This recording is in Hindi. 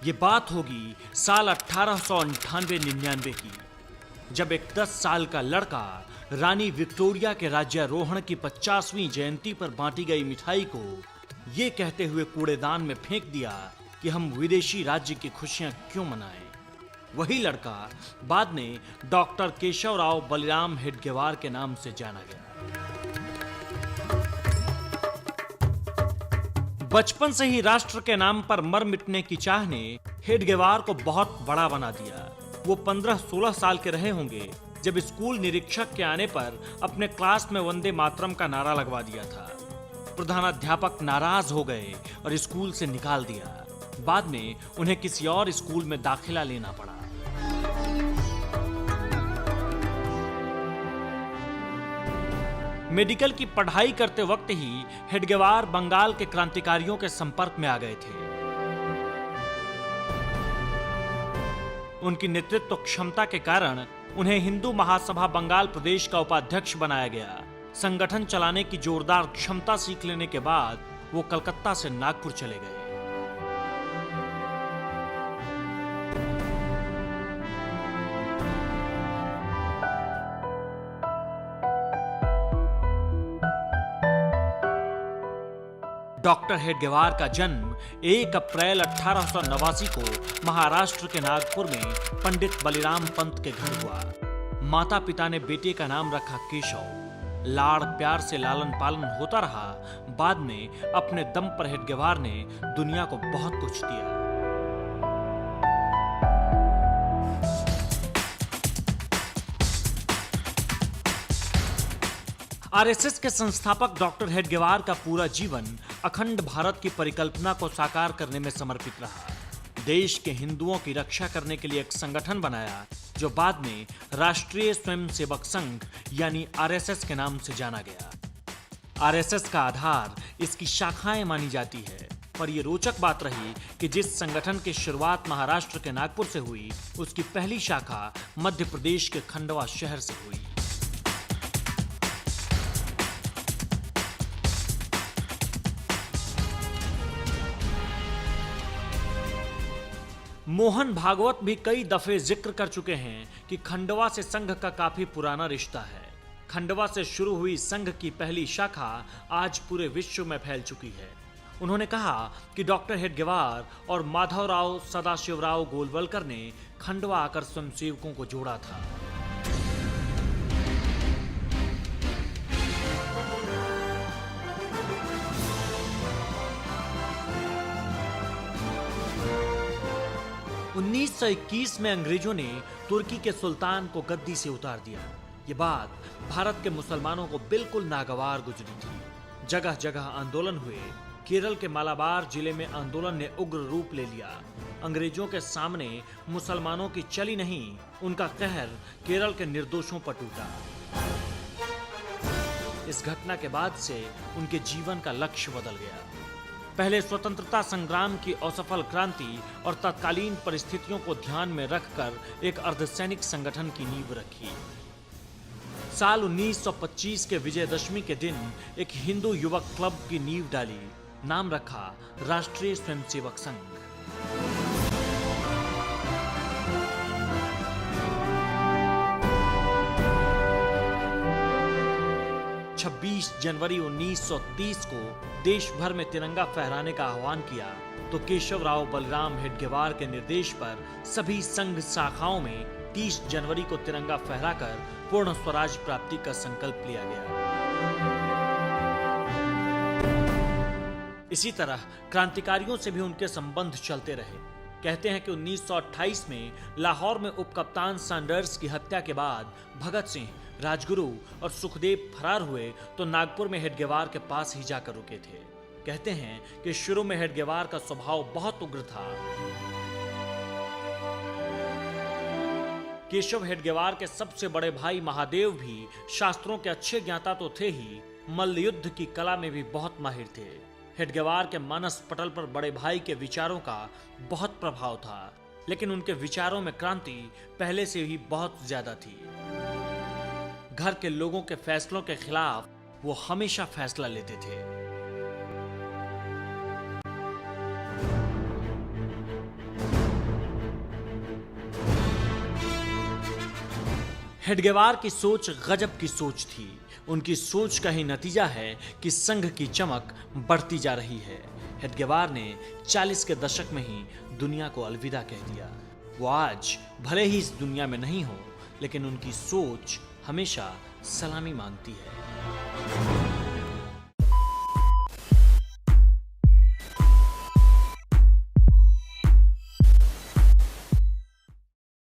ये बात होगी साल 1898-99 की, जब एक 10 साल का लड़का रानी विक्टोरिया के राज्यारोहण की 50वीं जयंती पर बांटी गई मिठाई को ये कहते हुए कूड़ेदान में फेंक दिया कि हम विदेशी राज्य की खुशियां क्यों मनाएं। वही लड़का बाद में डॉक्टर केशवराव बलिराम हेडगेवार के नाम से जाना गया। बचपन से ही राष्ट्र के नाम पर मर मिटने की चाह ने हेडगेवार को बहुत बड़ा बना दिया। वो 15-16 साल के रहे होंगे जब स्कूल निरीक्षक के आने पर अपने क्लास में वंदे मातरम का नारा लगवा दिया था। प्रधानाध्यापक नाराज हो गए और स्कूल से निकाल दिया। बाद में उन्हें किसी और स्कूल में दाखिला लेना पड़ा। मेडिकल की पढ़ाई करते वक्त ही हेडगेवार बंगाल के क्रांतिकारियों के संपर्क में आ गए थे। उनकी नेतृत्व क्षमता के कारण उन्हें हिंदू महासभा बंगाल प्रदेश का उपाध्यक्ष बनाया गया। संगठन चलाने की जोरदार क्षमता सीख लेने के बाद वो कलकत्ता से नागपुर चले गए। डॉक्टर हेडगेवार का जन्म 1 अप्रैल 1889 को महाराष्ट्र के नागपुर में पंडित बलिराम पंत के घर हुआ। माता पिता ने बेटे का नाम रखा केशव। लाड़ प्यार से लालन पालन होता रहा। बाद में अपने दम पर हेडगेवार ने दुनिया को बहुत कुछ दिया। आरएसएस के संस्थापक डॉक्टर हेडगेवार का पूरा जीवन अखंड भारत की परिकल्पना को साकार करने में समर्पित रहा। देश के हिंदुओं की रक्षा करने के लिए एक संगठन बनाया जो बाद में राष्ट्रीय स्वयंसेवक संघ यानी आरएसएस के नाम से जाना गया। आरएसएस का आधार इसकी शाखाएं मानी जाती है, पर यह रोचक बात रही कि जिस संगठन की शुरुआत महाराष्ट्र के नागपुर से हुई, उसकी पहली शाखा मध्य प्रदेश के खंडवा शहर से हुई। मोहन भागवत भी कई दफे जिक्र कर चुके हैं कि खंडवा से संघ का काफी पुराना रिश्ता है। खंडवा से शुरू हुई संघ की पहली शाखा आज पूरे विश्व में फैल चुकी है। उन्होंने कहा कि डॉक्टर हेडगेवार और माधवराव सदाशिवराव गोलवलकर ने खंडवा आकर स्वयंसेवकों को जोड़ा था। उन्नीस 1921 में अंग्रेजों ने तुर्की के सुल्तान को गद्दी से उतार दिया। ये बात भारत के मुसलमानों को बिल्कुल नागवार गुजरी थी। जगह जगह आंदोलन हुए। केरल के मालाबार जिले में आंदोलन ने उग्र रूप ले लिया। अंग्रेजों के सामने मुसलमानों की चली नहीं, उनका कहर केरल के निर्दोषों पर टूटा। इस घटना के बाद से उनके जीवन का लक्ष्य बदल गया। पहले स्वतंत्रता संग्राम की असफल क्रांति और तत्कालीन परिस्थितियों को ध्यान में रखकर एक अर्धसैनिक संगठन की नींव रखी। साल 1925 के विजयदशमी के दिन एक हिंदू युवक क्लब की नींव डाली। नाम रखा राष्ट्रीय स्वयंसेवक संघ। 26 जनवरी 1930 को देश भर में तिरंगा फहराने का आह्वान किया तो केशवराव बलिराम हेडगेवार के निर्देश पर सभी संघ शाखाओं में 30 जनवरी को तिरंगा फहराकर पूर्ण स्वराज प्राप्ति का संकल्प लिया गया। इसी तरह क्रांतिकारियों से भी उनके संबंध चलते रहे। कहते हैं कि 1928 में लाहौर में उपकप्तान सैंडर्स की हत्या के बाद भगत सिंह, राजगुरु और सुखदेव फरार हुए तो नागपुर में हेडगेवार के पास ही जाकर रुके थे। कहते हैं कि शुरू में हेडगेवार का स्वभाव बहुत उग्र था। केशव हेडगेवार के सबसे बड़े भाई महादेव भी शास्त्रों के अच्छे ज्ञाता तो थे ही, मल्लयुद्ध की कला में भी बहुत माहिर थे। हेडगेवार के मानस पटल पर बड़े भाई के विचारों का बहुत प्रभाव था, लेकिन उनके विचारों में क्रांति पहले से ही बहुत ज्यादा थी। घर के लोगों के फैसलों के खिलाफ वो हमेशा फैसला लेते थे। हेडगेवार की सोच गजब की सोच थी। उनकी सोच का ही नतीजा है कि संघ की चमक बढ़ती जा रही है। हेडगेवार ने 40 के दशक में ही दुनिया को अलविदा कह दिया। वो आज भले ही इस दुनिया में नहीं हो, लेकिन उनकी सोच हमेशा सलामी मांगती है।